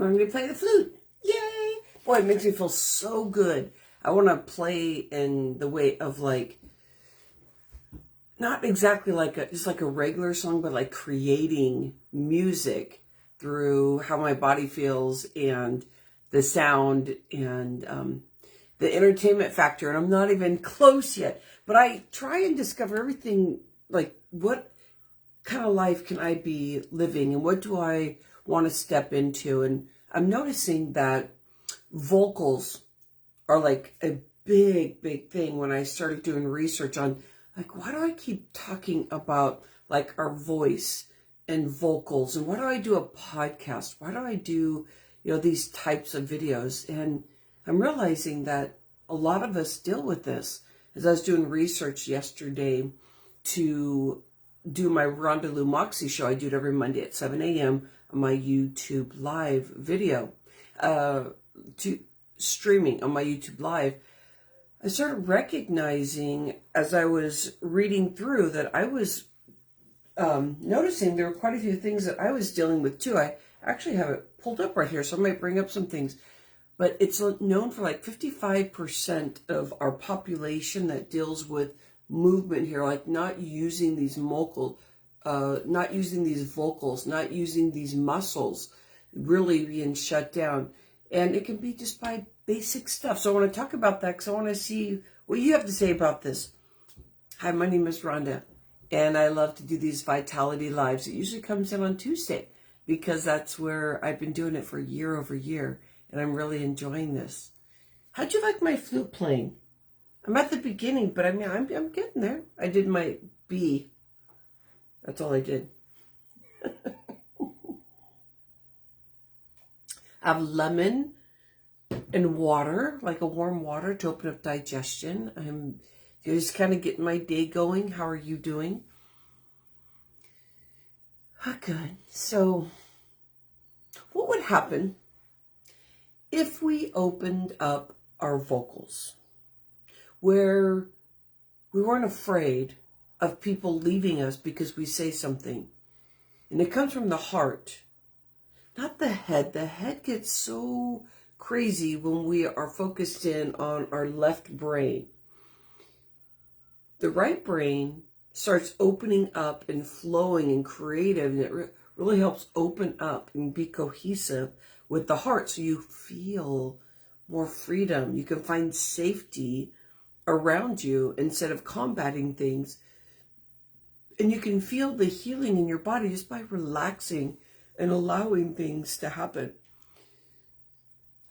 I'm going to play the flute. Yay! Boy, it makes me feel so good. I want to play in the way of like, not exactly like just like a regular song, but like creating music through how my body feels and the sound and the entertainment factor. And I'm not even close yet, but I try and discover everything, like what kind of life can I be living and what do I want to step into? And I'm noticing that vocals are like a big thing when I started doing research on like, why do I keep talking about like our voice and vocals, and why do I do a podcast? Why do I do, these types of videos? And I'm realizing that a lot of us deal with this. As I was doing research yesterday to do my Rhonda Moxy show, I do it every Monday at 7 a.m. on my YouTube live video, to streaming on my YouTube live. I started recognizing as I was reading through that I was noticing there were quite a few things that I was dealing with too. I actually have it pulled up right here, so I might bring up some things. But it's known for like 55% of our population that deals with movement here, like not using these vocals, not using these muscles, really being shut down. And it can be just by basic stuff. So I want to talk about that because I want to see what you have to say about this. Hi, my name is Rhonda, and I love to do these Vitality Lives. It usually comes in on Tuesday because that's where I've been doing it for year over year, and I'm really enjoying this. How'd you like my flute playing? I'm at the beginning, but I mean, I'm getting there. I did my B. That's all I did. I have lemon and water, like a warm water to open up digestion. I'm just kind of getting my day going. How are you doing? Good. So what would happen if we opened up our vocals where we weren't afraid of people leaving us because we say something? And it comes from the heart, not the head. The head gets so crazy when we are focused in on our left brain. The right brain starts opening up and flowing and creative, and it really helps open up and be cohesive with the heart, so you feel more freedom. You can find safety around you instead of combating things, and you can feel the healing in your body just by relaxing and allowing things to happen.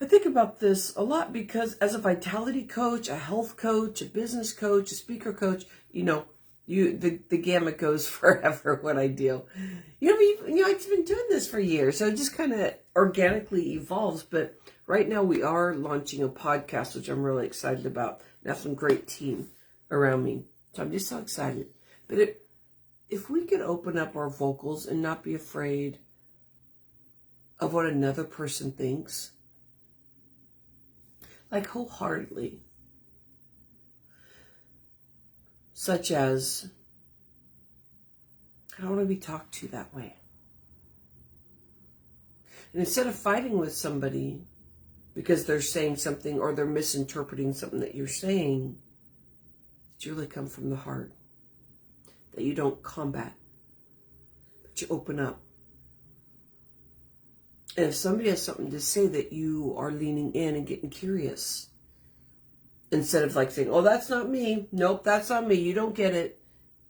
I think about this a lot because as a vitality coach, a health coach, a business coach, a speaker coach, the gamut goes forever what I do. I've been doing this for years, so it just kind of organically evolves. But right now we are launching a podcast, which I'm really excited about. And I have some great team around me, so I'm just so excited. But if we could open up our vocals and not be afraid of what another person thinks, like wholeheartedly, such as, I don't want to be talked to that way. And instead of fighting with somebody because they're saying something or they're misinterpreting something that you're saying, it's really come from the heart. That you don't combat, but you open up. And if somebody has something to say, that you are leaning in and getting curious. Instead of like saying, oh, that's not me. Nope, that's not me. You don't get it.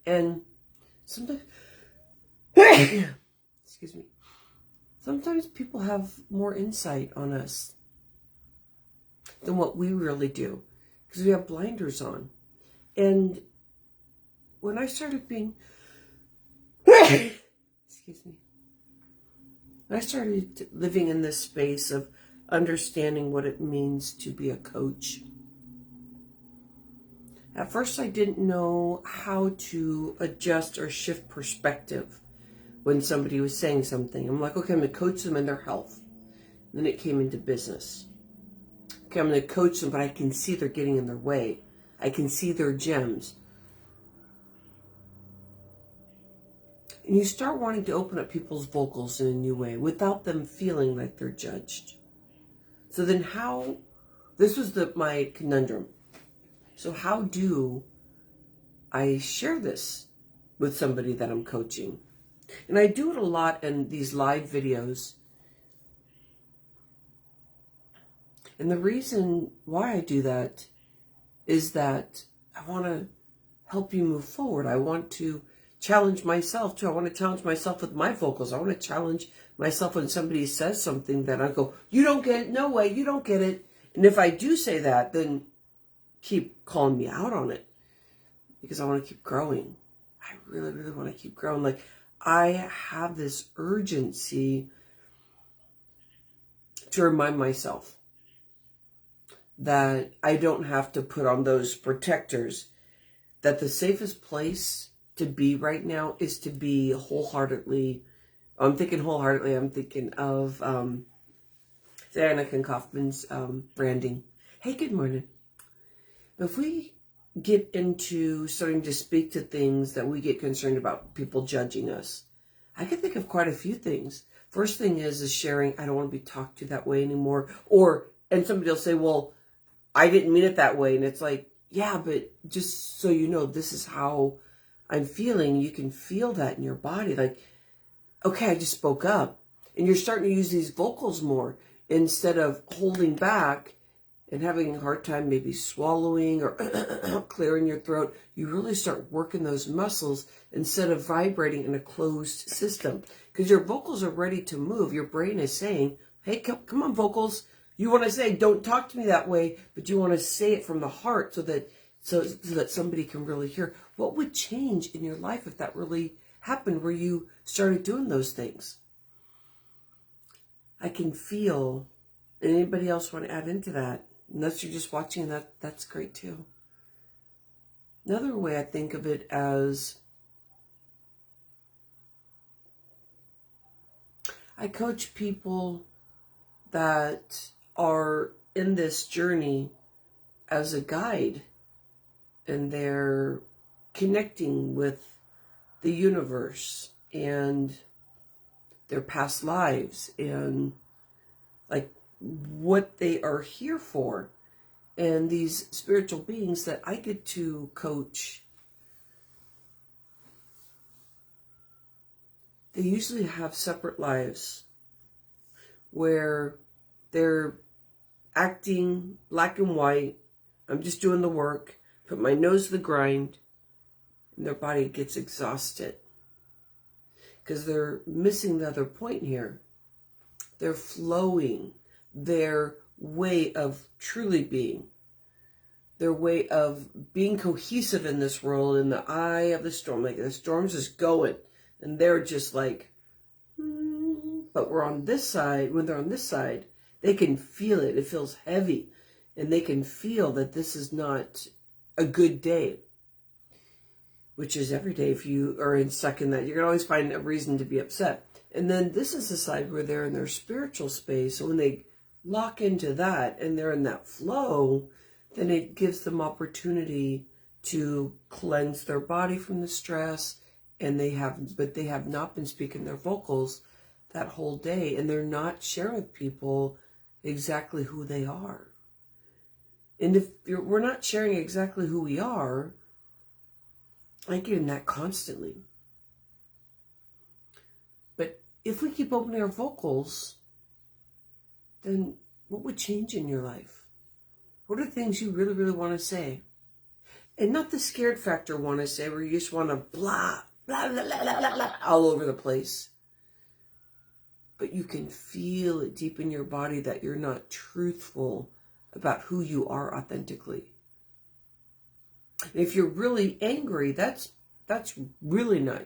And sometimes, excuse me, sometimes people have more insight on us than what we really do because we have blinders on. And when I started being, excuse me, I started living in this space of understanding what it means to be a coach. At first, I didn't know how to adjust or shift perspective when somebody was saying something. I'm like, okay, I'm going to coach them in their health. And then it came into business. Okay, I'm going to coach them, but I can see they're getting in their way. I can see their gems. And you start wanting to open up people's vocals in a new way without them feeling like they're judged. So then this was my conundrum. So how do I share this with somebody that I'm coaching? And I do it a lot in these live videos. And the reason why I do that is that I want to help you move forward. I want to challenge myself too. I want to challenge myself with my vocals. I want to challenge myself when somebody says something that I go, you don't get it, no way, you don't get it. And if I do say that, then keep calling me out on it, because I want to keep growing. I really, really want to keep growing. Like, I have this urgency to remind myself that I don't have to put on those protectors, that the safest place to be right now is to be wholeheartedly, I'm thinking of Annika Kaufman's branding. Hey, good morning. If we get into starting to speak to things that we get concerned about, people judging us, I can think of quite a few things. First thing is sharing, I don't want to be talked to that way anymore. And somebody will say, well, I didn't mean it that way. And it's like, yeah, but just so you know, this is how I'm feeling. You can feel that in your body. Like, okay, I just spoke up. And you're starting to use these vocals more instead of holding back and having a hard time maybe swallowing or clearing your throat. You really start working those muscles instead of vibrating in a closed system, because your vocals are ready to move. Your brain is saying, hey, come on, vocals. You want to say, don't talk to me that way, but you want to say it from the heart so that somebody can really hear. What would change in your life if that really happened, where you started doing those things? I can feel, and anybody else want to add into that? Unless you're just watching, that's great too. Another way I think of it as, I coach people that are in this journey as a guide, and they're connecting with the universe and their past lives and like what they are here for. And these spiritual beings that I get to coach, they usually have separate lives where they're acting black and white. I'm just doing the work, put my nose to the grind, and their body gets exhausted because they're missing the other point here. They're flowing, their way of truly being, their way of being cohesive in this world, in the eye of the storm. Like, the storm's just going, and they're just like, but we're on this side. When they're on this side, they can feel it. It feels heavy, and they can feel that this is not a good day, which is every day. If you are stuck in that, you're going to always find a reason to be upset. And then this is the side where they're in their spiritual space. So when they lock into that and they're in that flow, then it gives them opportunity to cleanse their body from the stress. And they have not been speaking their vocals that whole day, and they're not sharing with people exactly who they are. And if we're not sharing exactly who we are, I get in that constantly. But if we keep opening our vocals, then what would change in your life? What are things you really, really want to say? And not the scared factor want to say, where you just want to blah, blah, blah, blah, blah, blah, all over the place. But you can feel it deep in your body that you're not truthful about who you are authentically. And if you're really angry, that's really not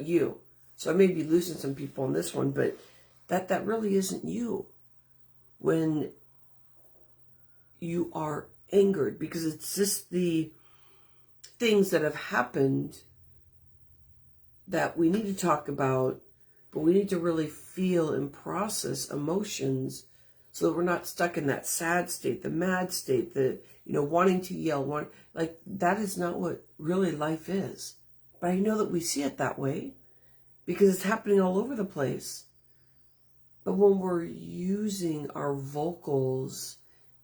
you. So I may be losing some people on this one, but that really isn't you when you are angered, because it's just the things that have happened that we need to talk about, but we need to really feel and process emotions so that we're not stuck in that sad state, the mad state, the, wanting to yell, like that is not what really life is. But I know that we see it that way. because it's happening all over the place. But when we're using our vocals,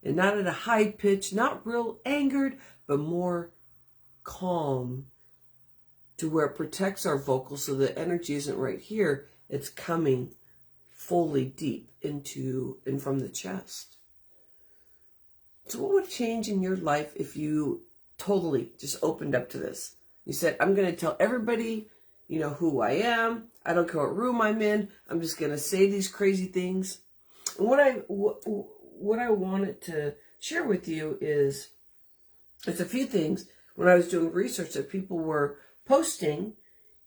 and not at a high pitch, not real angered, but more calm, to where it protects our vocals so the energy isn't right here, it's coming fully deep into and from the chest. So what would change in your life if you totally just opened up to this? You said, I'm going to tell everybody, who I am. I don't care what room I'm in. I'm just going to say these crazy things. And what I wanted to share with you is, it's a few things when I was doing research that people were posting.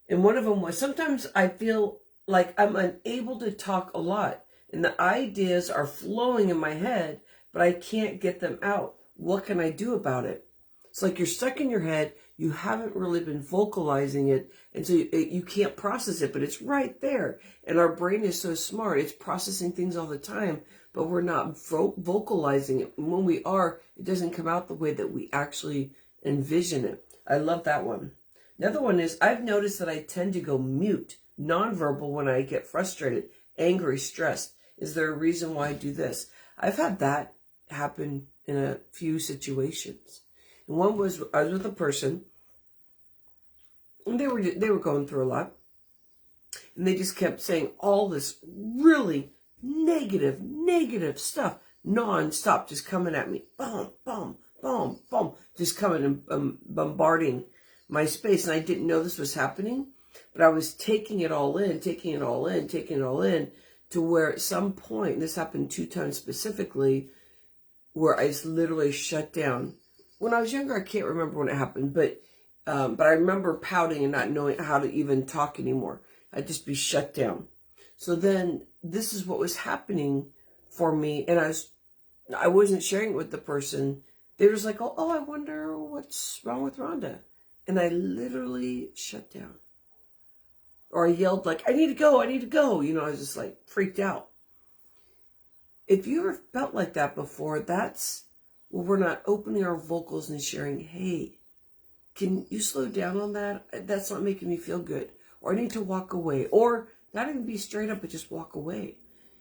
And one of them was, sometimes I feel like I'm unable to talk a lot. And the ideas are flowing in my head, but I can't get them out. What can I do about it? It's like you're stuck in your head. You haven't really been vocalizing it. And so you can't process it, but it's right there. And our brain is so smart. It's processing things all the time, but we're not vocalizing it. And when we are, it doesn't come out the way that we actually envision it. I love that one. Another one is, I've noticed that I tend to go mute, nonverbal when I get frustrated, angry, stressed. Is there a reason why I do this? I've had that happen in a few situations. And one was, I was with a person, and they were going through a lot, and they just kept saying all this really negative stuff, non-stop, just coming at me, boom, boom, boom, boom, just coming and bombarding my space. And I didn't know this was happening, but I was taking it all in, to where at some point, and this happened 2 times specifically, where I just literally shut down. When I was younger, I can't remember when it happened, but I remember pouting and not knowing how to even talk anymore. I'd just be shut down. So then this is what was happening for me, and I wasn't sharing it with the person. They were just like, oh, I wonder what's wrong with Rhonda. And I literally shut down. Or I yelled like, I need to go. I was just like freaked out. If you ever felt like that before, that's well, we're not opening our vocals and sharing, hey, can you slow down on that? That's not making me feel good. Or I need to walk away. Or not even be straight up, but just walk away.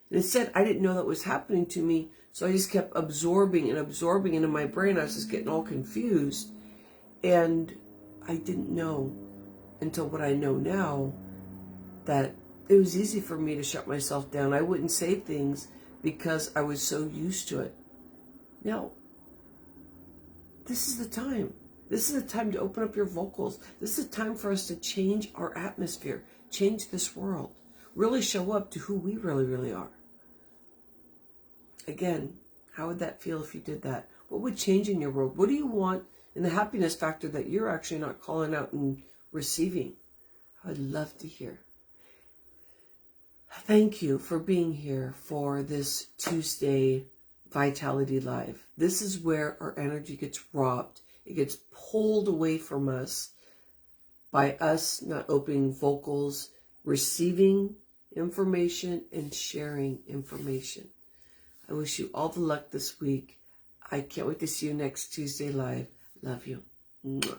And instead, I didn't know that was happening to me. So I just kept absorbing into my brain. I was just getting all confused. And I didn't know until what I know now that it was easy for me to shut myself down. I wouldn't say things because I was so used to it. Now, this is the time. This is the time to open up your vocals. This is the time for us to change our atmosphere, change this world, really show up to who we really, really are. Again, how would that feel if you did that? What would change in your world? What do you want in the happiness factor that you're actually not calling out and receiving? I'd love to hear. Thank you for being here for this Tuesday Vitality Live. This is where our energy gets robbed. It gets pulled away from us by us not opening vocals, receiving information, and sharing information. I wish you all the luck this week. I can't wait to see you next Tuesday Live. Love you. Mwah.